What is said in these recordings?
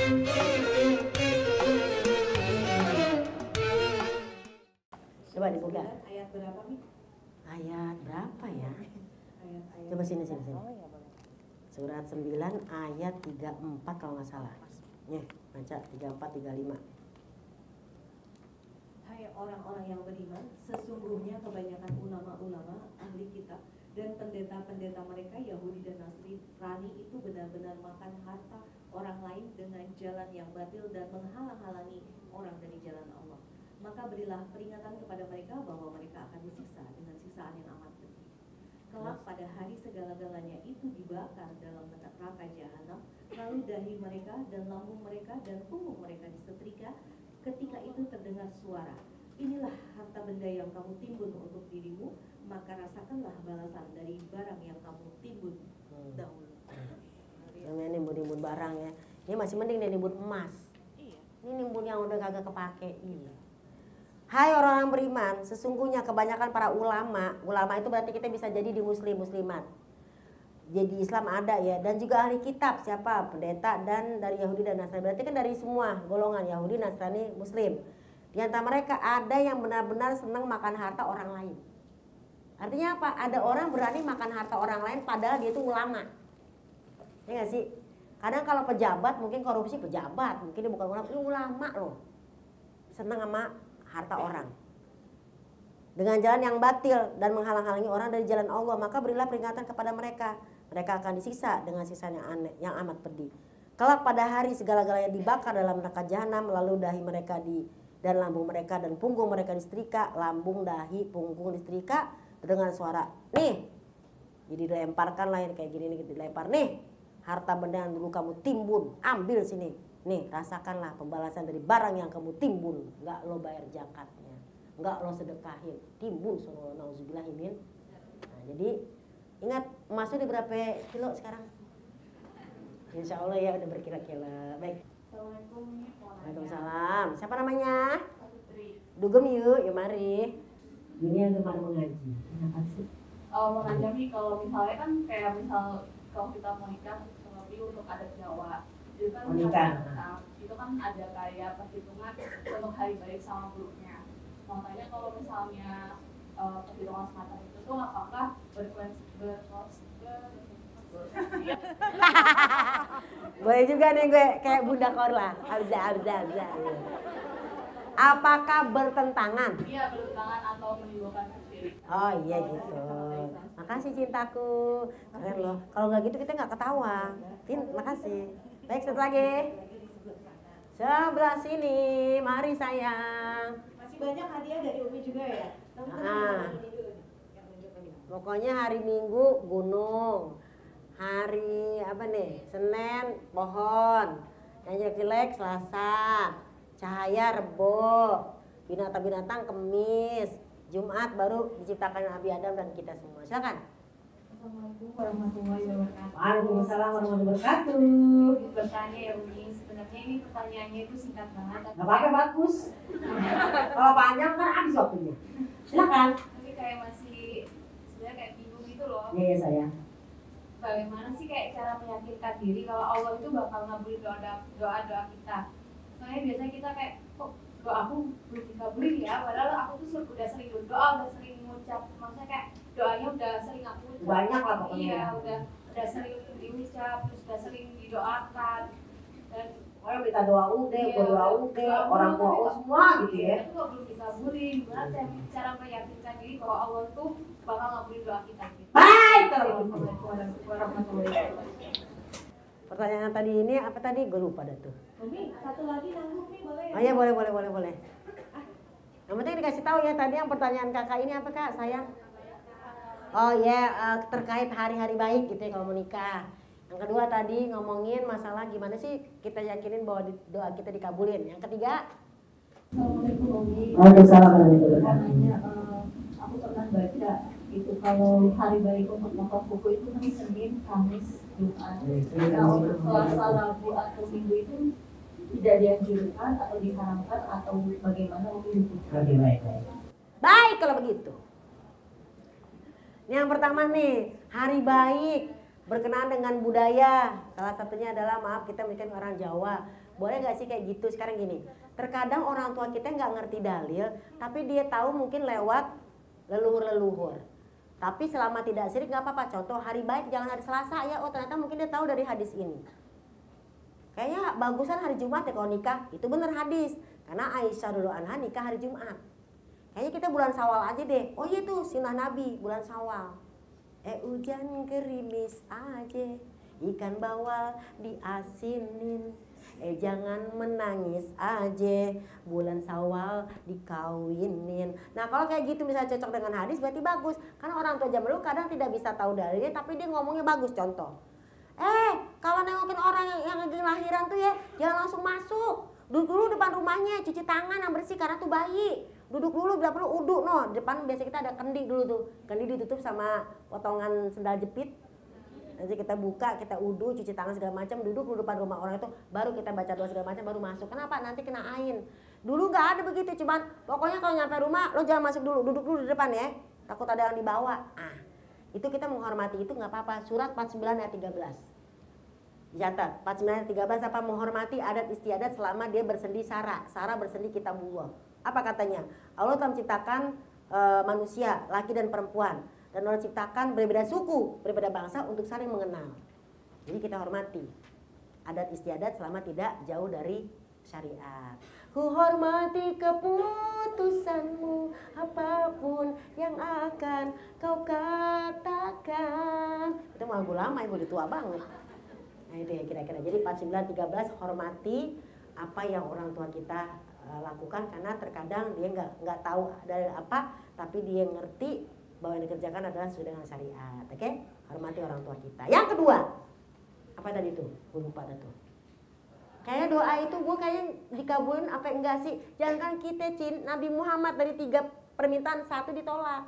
Coba dibuka. Ayat berapa nih? Ayat berapa ya? Ayat-ayat. Coba sini. Surat 9 ayat 34 kalau nggak salah. Nih, baca 34 35. Hai orang-orang yang beriman, sesungguhnya kebanyakan ulama-ulama ahli kitab dan pendeta-pendeta mereka Yahudi dan Nasrani itu benar-benar makan harta orang lain dengan jalan yang batil dan menghalang-halangi orang dari jalan Allah. Maka berilah peringatan kepada mereka bahwa mereka akan disiksa dengan siksaan yang amat pedih. Kelak pada hari segala-galanya itu dibakar dalam neraka jahanam, lalu dahi mereka dan lambung mereka dan punggung mereka disetrika. Ketika itu terdengar suara, inilah harta benda yang kamu timbun untuk dirimu, maka rasakanlah balasan dari barang yang kamu timbun dahulu. Namanya nimbun-nimbun barang ya. Ini masih mending dia nimbun emas. Ini nimbun yang udah kagak kepake. Hai orang-orang beriman, sesungguhnya kebanyakan para ulama itu berarti kita bisa jadi di muslimat. Jadi Islam ada ya, dan juga ahli kitab siapa? Pendeta dan dari Yahudi dan Nasrani. Berarti kan dari semua golongan Yahudi, Nasrani, Muslim. Di antara mereka ada yang benar-benar senang makan harta orang lain. Artinya apa? Ada orang berani makan harta orang lain padahal dia itu ulama. Ya nggak sih? Kadang kalau pejabat mungkin korupsi pejabat, mungkin dia bukan ulama, ini ulama loh. Senang sama harta orang dengan jalan yang batil dan menghalang-halangi orang dari jalan Allah, maka berilah peringatan kepada mereka. Mereka akan disiksa dengan siksaan yang aneh, yang amat pedih. Kelak pada hari segala-galanya dibakar dalam neraka jahanam, lalu dahi mereka dan lambung mereka dan punggung mereka disetrika. Lambung, dahi, punggung disetrika, terdengar suara, nih. Jadi dilemparkan lah kayak gini nih, dilempar nih. Harta benda yang dulu kamu timbun, ambil sini. Nih, rasakanlah pembalasan dari barang yang kamu timbun. Enggak lo bayar zakatnya, enggak lo sedekahin, timbun suruh nauzubillahimin. Nah, jadi ingat emasnya udah berapa kilo sekarang? Insya Allah ya udah berkila-kila. Baik. Assalamualaikum. Waalaikumsalam. Siapa namanya? Putri. Dugem yuk mari. Ini yang gemar mengaji. Kenapa sih? Mengajar nih kalau misalnya kan kayak misal kalau kita mau nikah lebih untuk adat Jawa. Itu kan itu kan ada kayak perhitungan untuk hari baik sama buruknya. Makanya kalau misalnya perhitungan semacam itu tuh apakah boleh juga nih gue kayak Bunda Korla. Abza. Apakah bertentangan? Iya, bertentangan atau menimbulkan syirik. Oh iya gitu. Makasih cintaku. Keren loh. Kalau nggak gitu kita nggak ketawa. Makasih. Baik, satu lagi. Sebelah sini, mari sayang. Masih banyak hadiah dari Umi juga ya. Pokoknya hari Minggu gunung, hari apa nih? Senin pohon, yang jelek-jelek Selasa, cahaya Rebo, binatang-binatang Kemis, Jumat baru diciptakan Nabi Adam dan kita semua. Silakan. Assalamualaikum warahmatullahi wabarakatuh. Waalaikumsalam warahmatullahi wabarakatuh. Bertanya ya Umi, sebenarnya ini pertanyaannya itu singkat banget. Gak apa-apa, bagus. Kalau panjang kan habis waktunya. Silakan. Tapi kayak masih sebenarnya kayak bingung gitu loh. Iya saya. Bagaimana sih kayak cara meyakinkan diri kalau Allah itu bakal ngabulin doa kita? Soalnya biasanya kita kayak kok doa aku belum dikabulin ya, padahal aku tuh udah sering berdoa, udah sering mengucap, maksudnya kayak doanya udah sering aku ucap. Banyak lah pokoknya. Iya, udah sering diucap, terus udah sering didoakan. Dan orang minta doa udah, doa udah, orang tua semua gitu ya. Itu kok belum dikabulin. Gimana cara meyakinkan diri bahwa Allah tuh bakal ngabulin doa kita gitu. Baik, Assalamualaikum warahmatullahi wabarakatuh. Pertanyaan tadi ini apa tadi? Gue lupa dah tuh. Umi, satu lagi nanggung nih boleh ya? Oh iya boleh. Yang penting dikasih tahu ya tadi yang pertanyaan kakak ini apa kak sayang? Oh iya terkait hari-hari baik gitu ya kalau mau nikah. Yang kedua tadi ngomongin masalah gimana sih kita yakinin bahwa doa kita dikabulin. Yang ketiga? Assalamualaikum Umi. Waalaikumsalam. Aku pernah baca itu kalau hari baik untuk nonton buku itu kan Senin, Kamis, Jumat. Nah untuk Selasa, Rabu atau Minggu itu tidak dianjurkan atau diharamkan atau bagaimana Umi? Baik kalau begitu. Ini yang pertama nih, hari baik berkenaan dengan budaya. Salah satunya adalah maaf kita mungkin orang Jawa. Boleh gak sih kayak gitu? Sekarang gini, terkadang orang tua kita nggak ngerti dalil, tapi dia tahu mungkin lewat leluhur-leluhur. Tapi selama tidak syirik nggak apa-apa. Contoh hari baik jangan hari Selasa ya. Oh ternyata mungkin dia tahu dari hadis ini. Kayaknya bagusan hari Jumat ya kalau nikah. Itu bener hadis. Karena Aisyah dulu anha nikah hari Jumat. Kayaknya kita bulan Syawal aja deh. Oh iya tuh sunnah Nabi bulan Syawal. Hujan gerimis aja, ikan bawal diasinin. Jangan menangis aja, bulan Syawal dikawinin. Nah kalau kayak gitu misalnya cocok dengan hadis berarti bagus. Karena orang tua zaman dulu kadang tidak bisa tahu dalilnya tapi dia ngomongnya bagus. Contoh, kalau nengokin orang yang lagi lahiran tuh ya jangan langsung masuk. Duduk dulu depan rumahnya, cuci tangan yang bersih karena tuh bayi. Duduk dulu, bila perlu uduk no. Depan biasa kita ada kendi dulu tuh. Kendi ditutup sama potongan sendal jepit. Nanti kita buka, kita uduk, cuci tangan segala macam, duduk dulu depan rumah orang itu, baru kita baca doa segala macam, baru masuk. Kenapa? Nanti kena ain. Dulu nggak ada begitu, cuman pokoknya kalau nyampe rumah lo jangan masuk dulu, duduk dulu di depan ya. Takut ada yang dibawa. Itu kita menghormati itu nggak apa-apa. Surat 49 ayat 13. Dicatat 49 ayat 13 apa menghormati adat istiadat selama dia bersendi sara. Sara bersendi kitabullah. Apa katanya? Allah telah menciptakan manusia, laki dan perempuan. Dan Allah ciptakan berbeda suku, berbeda bangsa untuk saling mengenal. Jadi kita hormati adat istiadat selama tidak jauh dari syariat. Ku hormati keputusanmu, apapun yang akan kau katakan. Itu mau lagu lama, ibu udah tua banget. Nah itu ya kira-kira. Jadi 49:13 hormati apa yang orang tua kita lakukan, karena terkadang dia nggak tahu dari apa, tapi dia ngerti bahwa yang dikerjakan adalah sesuai dengan syariat. Oke? Hormati orang tua kita. Yang kedua, apa tadi tuh? Gue lupa dah tuh. Kayaknya doa itu gue kayaknya dikabulin apa enggak sih? Jangan kita Nabi Muhammad dari 3 permintaan 1 ditolak.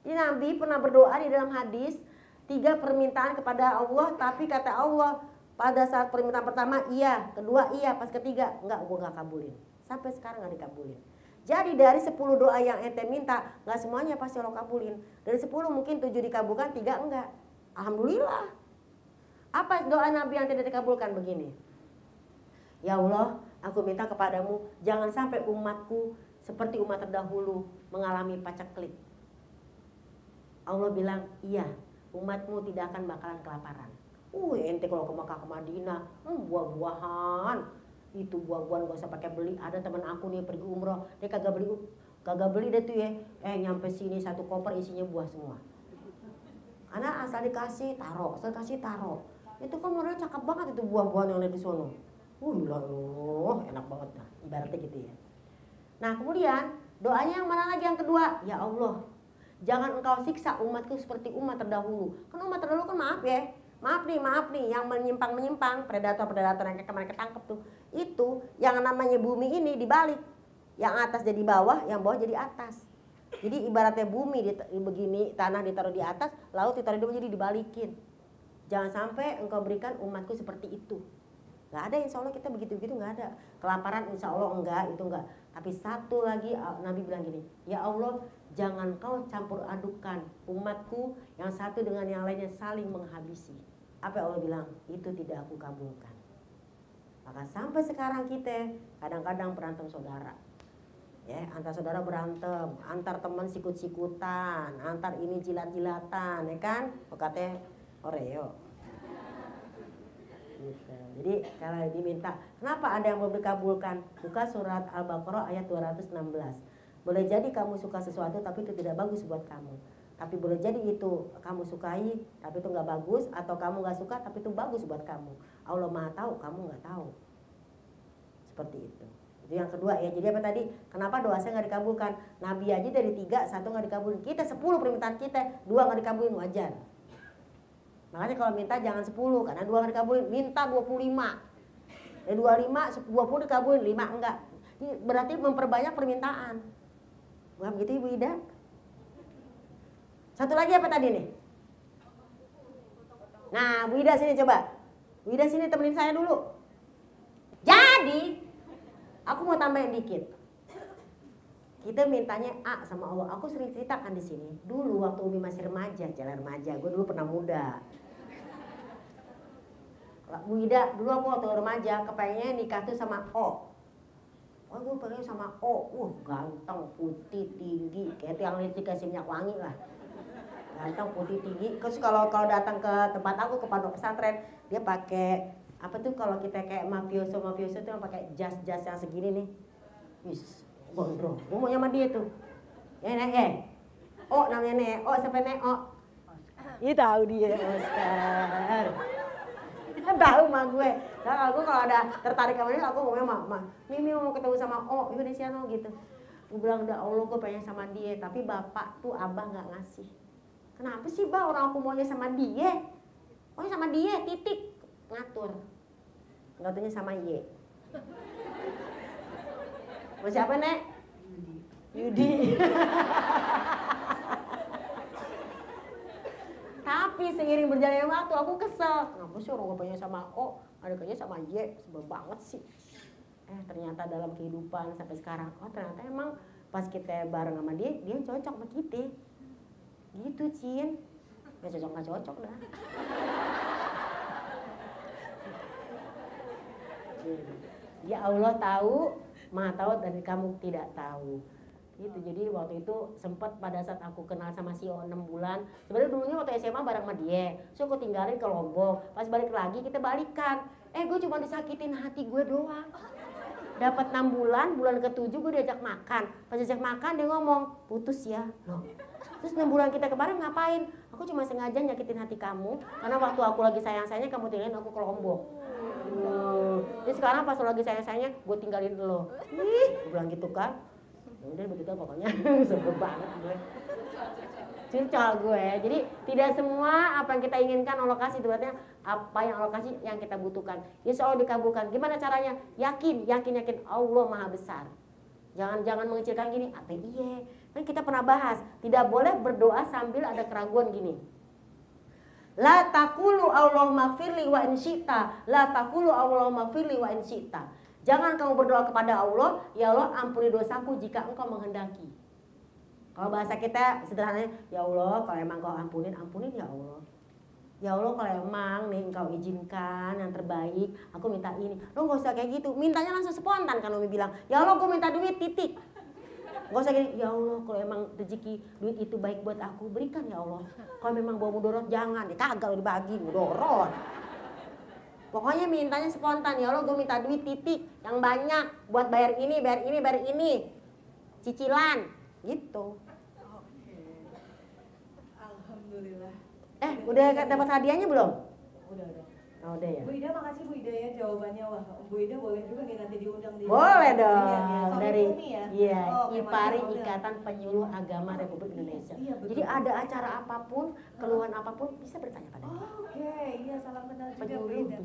Jadi Nabi pernah berdoa di dalam hadis 3 permintaan kepada Allah, tapi kata Allah pada saat permintaan pertama iya, kedua iya, pas ketiga enggak, gue nggak kabulin. Sampai sekarang nggak dikabulin. Jadi dari 10 doa yang ente minta, nggak semuanya pasti Allah kabulin. Dari 10 mungkin 7 dikabulkan, 3 enggak. Alhamdulillah. Apa doa Nabi yang tidak dikabulkan? Begini. Ya Allah, aku minta kepadamu, jangan sampai umatku seperti umat terdahulu mengalami paceklik. Allah bilang, iya, umatmu tidak akan bakalan kelaparan. Ente kalau ke Mekah ke Madinah, buah-buahan. Itu buah-buahan gak usah pakai beli. Ada teman aku nih pergi umroh, dia kagak beli deh tuh ya. Nyampe sini 1 koper isinya buah semua. Karena asal dikasih taruh, Itu kan menurutnya cakep banget itu buah-buahan yang ada di sono. Enak banget dah, ibaratnya gitu ya. Nah kemudian doanya yang mana lagi yang kedua? Ya Allah, jangan engkau siksa umatku seperti umat terdahulu. Kan umat terdahulu kan maaf nih yang menyimpang, predator yang kemarin ketangkep tuh. Itu yang namanya bumi ini dibalik. Yang atas jadi bawah, yang bawah jadi atas. Jadi ibaratnya bumi begini, tanah ditaruh di atas, laut ditaruh di bawah, jadi dibalikin. Jangan sampai engkau berikan umatku seperti itu. Gak ada, insya Allah kita begitu-begitu gak ada. Kelaparan insya Allah enggak, itu enggak. Tapi satu lagi Nabi bilang gini, ya Allah jangan kau campur adukan umatku yang satu dengan yang lainnya saling menghabisi. Apa Allah bilang? Itu tidak aku kabulkan. Maka sampai sekarang kita kadang-kadang berantem saudara. Ya, antar saudara berantem, antar teman sikut-sikutan, antar ini jilat-jilatan, ya kan? Katanya Oreo. Gitu. Jadi kalau diminta, kenapa ada yang mau dikabulkan? Buka surat Al-Baqarah ayat 216. Boleh jadi kamu suka sesuatu tapi itu tidak bagus buat kamu. Tapi boleh jadi itu kamu sukai tapi itu nggak bagus, atau kamu nggak suka tapi itu bagus buat kamu. Allah Maha tahu, kamu nggak tahu. Seperti itu. Itu yang kedua ya. Jadi apa tadi? Kenapa doa saya nggak dikabulkan? Nabi aja dari 3, 1 nggak dikabulin. Kita 10 permintaan kita, 2 nggak dikabulin, wajar. Makanya kalau minta jangan 10, karena 2 nggak dikabulin, minta 25. Dari 25, 20 dikabulin, 5 enggak. Ini berarti memperbanyak permintaan. Bukan begitu Ibu Ida? Satu lagi apa tadi nih? Nah, Bu Ida sini coba. Bu Ida sini temenin saya dulu. Jadi, aku mau tambahin dikit. Kita mintanya A sama Allah. Aku sering ceritakan di sini. Dulu waktu Umi masih remaja, jalan remaja. Gue dulu pernah muda. Bu Ida, dulu aku waktu remaja kepengennya nikah tuh sama O. Oh gue pengen sama O, ganteng, putih, tinggi, kayak yang listrik kasih minyak wangi lah. Ganteng, putih, tinggi. Terus kalau datang ke tempat aku ke pondok pesantren, dia pakai apa tuh kalau kita kayak mafioso tuh yang pakai jas yang segini nih. Wis, gondrong. Gue mau sama dia tuh. O namanya nih, O sampai nih O. Ih tahu dia Oscar. Kan tahu mah gue. Nah, aku kalau ada tertarik sama dia, aku ngomongnya sama Mimi mau ketemu sama O, Indonesia no gitu. Gue bilang, udah Allah gue pengen sama dia, tapi bapak tuh abah nggak ngasih. Kenapa sih bah orang aku maunya sama dia? Maunya sama dia, titik. Ngatur. Ngaturnya sama Y. Mau siapa Nek? Yudi. Tapi seiring berjalannya waktu aku kesel. Kenapa sih orang gue pengen sama O, adiknya sama Y, sebel banget sih. Ternyata dalam kehidupan sampai sekarang, oh ternyata emang pas kita bareng sama dia cocok sama kita. Gitu Cin. Gak cocok dah. Ya Allah tahu, Maha tahu dan kamu tidak tahu. Gitu. Jadi waktu itu sempat pada saat aku kenal sama si O 6 bulan. Sebenarnya dulunya waktu SMA bareng sama dia. So aku tinggalin ke Lombok. Pas balik lagi kita balikan. Gue cuma disakitin hati gue doang. Dapat 6 bulan, bulan ke-7 gue diajak makan. Pas diajak makan dia ngomong, putus ya. Loh. Terus 6 bulan kita kemarin ngapain? Aku cuma sengaja nyakitin hati kamu. Karena waktu aku lagi sayang-sayangnya kamu tinggalin aku ke Lombok. Jadi sekarang pas lagi sayang-sayangnya gue tinggalin lo. Gue bilang gitu kan. Udah begitu pokoknya. Sebel banget gue. Curcol gue. Jadi tidak semua apa yang kita inginkan Allah kasih. Itu artinya apa yang Allah kasih yang kita butuhkan. Insya Allah dikabulkan. Gimana caranya? Yakin Allah Maha Besar. Jangan mengecilkan gini. Apa iya? Kan kita pernah bahas. Tidak boleh berdoa sambil ada keraguan gini. La taqulu Allahumma firli wa in syi'ta. La taqulu Allahumma firli wa in syi'ta. Jangan kamu berdoa kepada Allah, ya Allah ampuni dosaku jika engkau menghendaki. Kalau bahasa kita sederhananya, ya Allah kalau emang kau ampunin ya Allah. Ya Allah kalau emang nih engkau izinkan yang terbaik, aku minta ini. Lo gak usah kayak gitu, mintanya langsung spontan kan Umi bilang, ya Allah gue minta duit titik. Gak usah gini, ya Allah kalau emang rezeki duit itu baik buat aku, berikan ya Allah. Kalau memang bawa mudorot jangan, kagak dibagi mudorot. Pokoknya mintanya spontan, ya Allah gue minta duit titik yang banyak buat bayar ini, cicilan, gitu. Oke. Alhamdulillah. Udah dapat hadiahnya belum? Udah. Oh, udah ya. Bu Ida makasih Bu Ida ya jawabannya. Wah, Bu Ida boleh juga nih nanti diundang di. Boleh dong. Ya. Dari ya? iya, Oke, IPARI makasih, Ikatan Penyuluh Agama Republik Indonesia. Iya, betul. Jadi ada acara apapun, keluhan apapun bisa bertanya pada dia. Oke, iya salam kenal juga Bu Ida.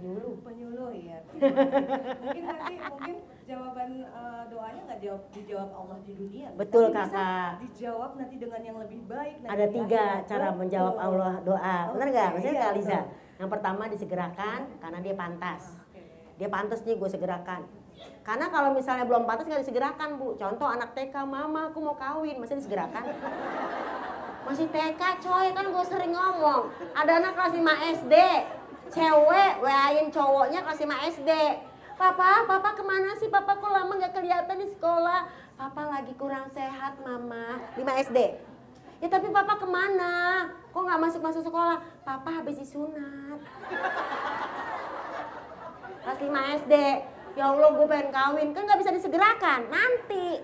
Penyuluh ya. Mungkin jawaban doanya nggak dijawab Allah di dunia. Betul tapi Kakak. Bisa dijawab nanti dengan yang lebih baik. Ada 3 cara menjawab Allah doa. Benar nggak? Maksudnya iya, Kak Liza. betul. Yang pertama disegerakan karena dia pantas. Oke. Dia pantas nih gue segerakan. Karena kalau misalnya belum pantas nggak disegerakan Bu. Contoh anak TK, mama aku mau kawin, masih disegerakan? Masih TK coy, kan gue sering ngomong. Ada anak kelas 5 SD, cewek WA-in cowoknya kelas 5 SD. Papa kemana sih? Papa kok lama nggak kelihatan di sekolah? Papa lagi kurang sehat mama. 5 SD. Ya tapi papa kemana? Kok nggak masuk sekolah? Papa habis disunat. Kelas 5 SD. Ya Allah gue pengen kawin. Kan nggak bisa disegerakan. Nanti.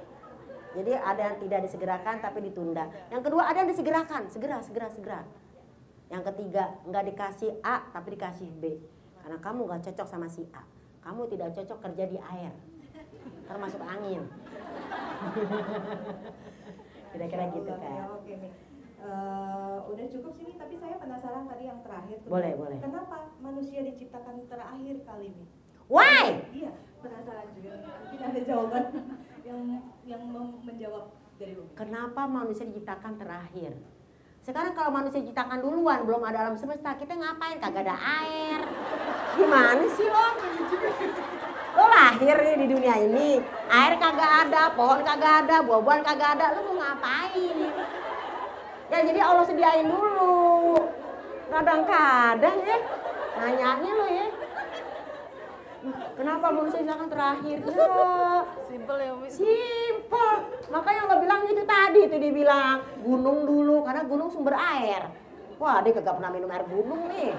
Jadi ada yang tidak disegerakan tapi ditunda. Yang kedua ada yang disegerakan. Segera. Yang ketiga nggak dikasih A tapi dikasih B. Karena kamu nggak cocok sama si A. Kamu tidak cocok kerja di air. Termasuk angin. Kira-kira gitu kan. Ya, oke nih. Udah cukup sini tapi saya penasaran tadi yang terakhir. Boleh. Kenapa manusia diciptakan terakhir kali ini? Why? Iya, penasaran juga. Mungkin ada jawaban yang menjawab dari Umi. Kenapa manusia diciptakan terakhir? Sekarang kalau manusia diciptakan duluan, belum ada alam semesta, kita ngapain? Kagak ada air. Gimana sih lo? Lo lahir nih di dunia ini, air kagak ada, pohon kagak ada, buah-buahan kagak ada, lo mau ngapain? Ya jadi Allah sediain dulu. Kadang-kadang ya, nanyanya lo ya. Kenapa manusia akan terakhir? Ya. Simple ya Umi. Simple. Makanya Allah bilang itu tadi itu dibilang gunung dulu karena gunung sumber air. Wah dia kagak pernah minum air gunung nih.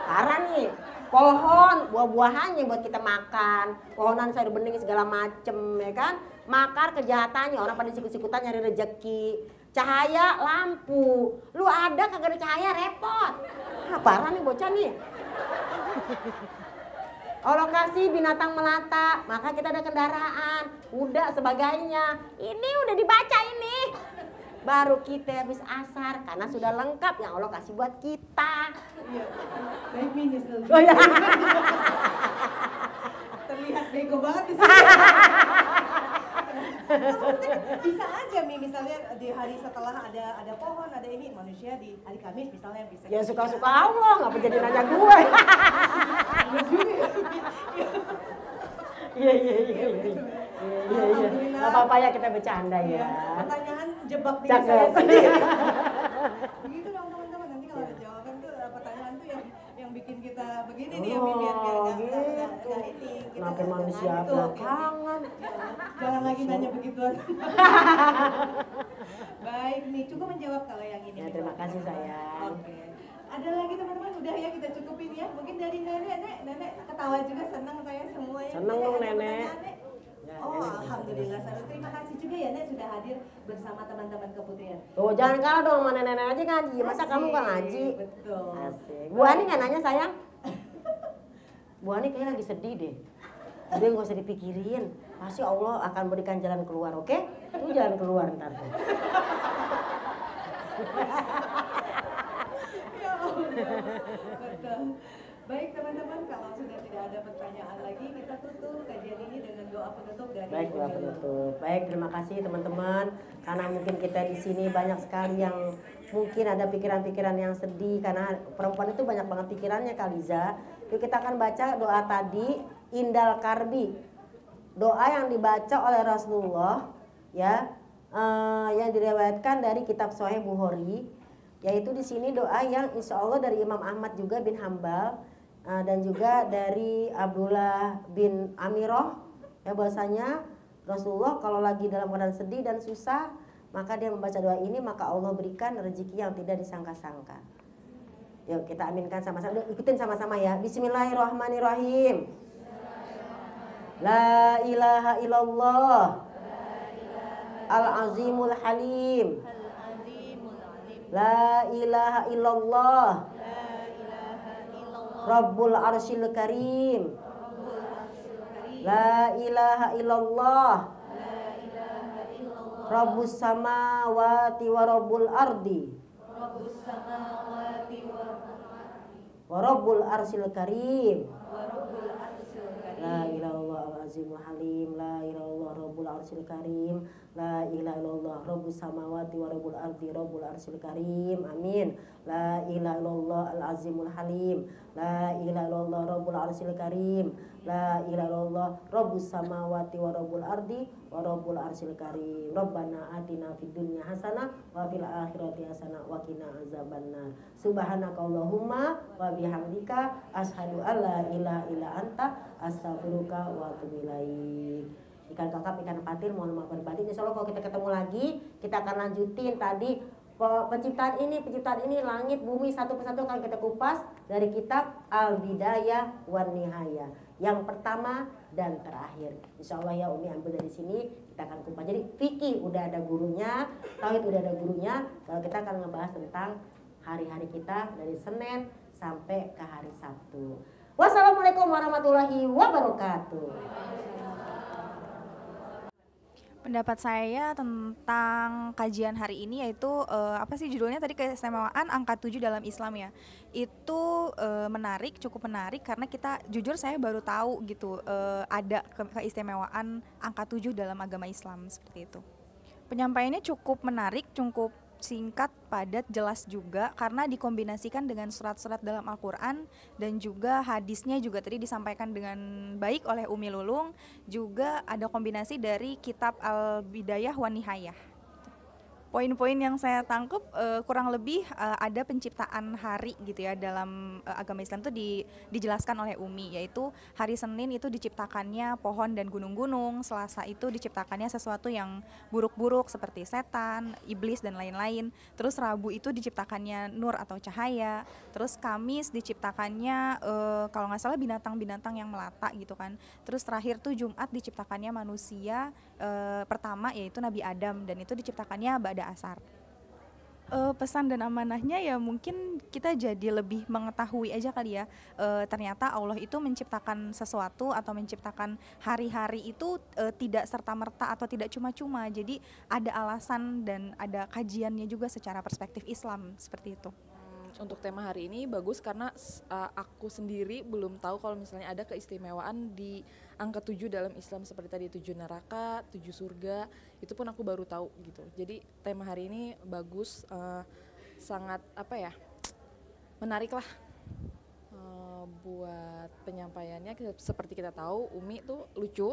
Parah nih. Pohon, buah-buahannya buat kita makan. Pohonan sayur bening segala macem ya kan. Makar kejahatannya orang pada sikut-sikutan nyari rejeki. Cahaya lampu. Lu ada kagak ada cahaya repot. Nah, parah nih bocah nih. Allah kasih binatang melata, maka kita ada kendaraan, kuda sebagainya. Ini udah dibaca ini. Baru kita habis asar karena sudah lengkap yang Allah kasih buat kita. Iya. Baik minus dulu. Oh, ya. Terlihat bego banget di sini. Bisa aja Mi, misalnya di hari setelah ada pohon, ada ini manusia di hari Kamis misalnya bisa. Ya suka-suka Allah, ngapa jadi nanya gue? Iya. Gak apa-apa ya kita bercanda ya. Pertanyaan jebak diri Cakep. saya sendiri. Begitu dong teman-teman, nanti kalau ada jawaban tuh pertanyaan tuh yang bikin kita begini nih, Oh, biar nggak gitu. ini. Kenapa Kita manusia jangan gitu. belakangan? Jangan lagi nanya begituan. Baik nih, cukup menjawab kalau yang ini. Ya, terima kasih sayang. Oke. Ada lagi teman-teman, udah ya kita cukupin ya. Mungkin dari nenek ketawa juga senang saya semuanya. Senang dong, ada Nenek. pertanyaan, Nek? Ya, Oh, Nenek. alhamdulillah. Terima kasih juga ya Nek sudah hadir bersama teman-teman keputrian. Tuh jangan kalah dong sama nenek-nenek aja ngaji. Masa kamu gak ngaji? Betul. Asik. Bu Ani nggak nanya sayang? Bu Ani kayaknya lagi sedih deh. Udah nggak usah dipikirin. Pasti Allah akan berikan jalan keluar, oke? Itu jalan keluar ntar tuh. Ya Allah. Betul. Baik teman-teman, kalau sudah tidak ada pertanyaan lagi, kita tutup kajian ini dengan doa penutup dari Baik, doa penutup. Baik, terima kasih teman-teman. Karena mungkin kita di sini banyak sekali yang mungkin ada pikiran-pikiran yang sedih karena perempuan itu banyak banget pikirannya Kaliza. Yuk kita akan baca doa tadi Indal Karbi. Doa yang dibaca oleh Rasulullah ya, yang diriwayatkan dari kitab Sahih Bukhari, yaitu di sini doa yang insya Allah dari Imam Ahmad juga bin Hambal dan juga dari Abdullah bin Amiroh ya, bahwasanya Rasulullah kalau lagi dalam keadaan sedih dan susah maka dia membaca doa ini, maka Allah berikan rezeki yang tidak disangka-sangka. Yuk kita aminkan sama-sama, ikutin sama-sama ya. Bismillahirrahmanirrahim. La ilaha illallah Al-Azimul Halim. La ilaha illallah Rabbul Arsyil Karim. La ilaha illallah Rabbus Samawati wa Rabbul Ardi wa Rabbul Arsyil Karim. La ilaha illallah al-azimul halim. La ilaha illallah Rabbul Arsyil Karim. La ilaha illallah Rabbus Samawati wa Rabbul Ardi Rabbul Arsyil Karim. Amin. La ilaha illallah al-azimul halim. La ilaha illallah Rabbul Arsyil Karim. La ilaha illallah Rabbus Samawati wa Rabbul Ardi wa Rabbul Arsyil Karim. Rabbana atina fid dunya hasanah wa fil akhirati hasanah wa qina azabannar. Subhanakallahumma wa bihamdika asyhadu an la ilaha illa anta astaghfiruka wa atubu ilaik. Ikan kakap, ikan patin, mohon maaf lahir batin. Insya Allah kalau kita ketemu lagi, kita akan lanjutin tadi penciptaan ini, langit, bumi satu persatu akan kita kupas dari kitab Al-Bidayah wan Nihayah. Yang pertama dan terakhir. Insya Allah ya Umi ambil dari sini, kita akan kupas. Jadi fikih udah ada gurunya, tauhid udah ada gurunya. Kalau kita akan ngebahas tentang hari-hari kita dari Senin sampai ke hari Sabtu. Wassalamualaikum warahmatullahi wabarakatuh. Pendapat saya tentang kajian hari ini yaitu apa sih judulnya tadi, keistimewaan angka 7 dalam Islam ya. Itu menarik, cukup menarik karena kita jujur saya baru tahu gitu ada keistimewaan angka 7 dalam agama Islam seperti itu. Penyampaiannya cukup menarik, cukup singkat, padat, jelas juga karena dikombinasikan dengan surat-surat dalam Al-Quran dan juga hadisnya juga tadi disampaikan dengan baik oleh Umi Lulung. Juga ada kombinasi dari kitab Al-Bidayah wan Nihayah. Poin-poin yang saya tangkap kurang lebih ada penciptaan hari gitu ya dalam agama Islam itu dijelaskan oleh Umi, yaitu hari Senin itu diciptakannya pohon dan gunung-gunung, Selasa itu diciptakannya sesuatu yang buruk-buruk seperti setan, iblis dan lain-lain. Terus Rabu itu diciptakannya nur atau cahaya. Terus Kamis diciptakannya kalau nggak salah binatang-binatang yang melata gitu kan. Terus terakhir tuh Jumat diciptakannya manusia pertama yaitu Nabi Adam, dan itu diciptakannya ba'da asar. Pesan dan amanahnya ya mungkin kita jadi lebih mengetahui aja kali ya, ternyata Allah itu menciptakan sesuatu atau menciptakan hari-hari itu tidak serta-merta atau tidak cuma-cuma, jadi ada alasan dan ada kajiannya juga secara perspektif Islam seperti itu. Untuk tema hari ini bagus karena aku sendiri belum tahu kalau misalnya ada keistimewaan di angka 7 dalam Islam seperti tadi 7 neraka, 7 surga, itu pun aku baru tahu gitu. Jadi tema hari ini bagus, sangat menarik lah buat penyampaiannya. Seperti kita tahu Umi tuh lucu,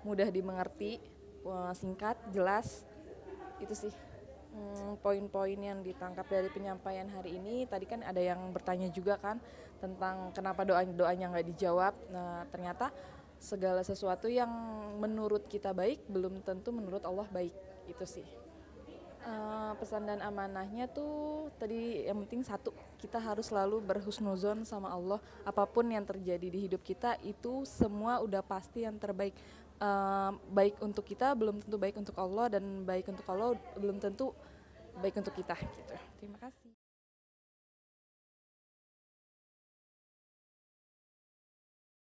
mudah dimengerti, singkat, jelas, itu sih. Poin-poin yang ditangkap dari penyampaian hari ini. Tadi kan ada yang bertanya juga kan tentang kenapa doanya nggak dijawab. Nah ternyata segala sesuatu yang menurut kita baik belum tentu menurut Allah baik, itu sih. Pesan dan amanahnya tuh tadi yang penting satu, kita harus selalu berhusnuzon sama Allah. Apapun yang terjadi di hidup kita itu semua udah pasti yang terbaik. Baik untuk kita belum tentu baik untuk Allah, dan baik untuk Allah belum tentu baik untuk kita gitu. Terima kasih.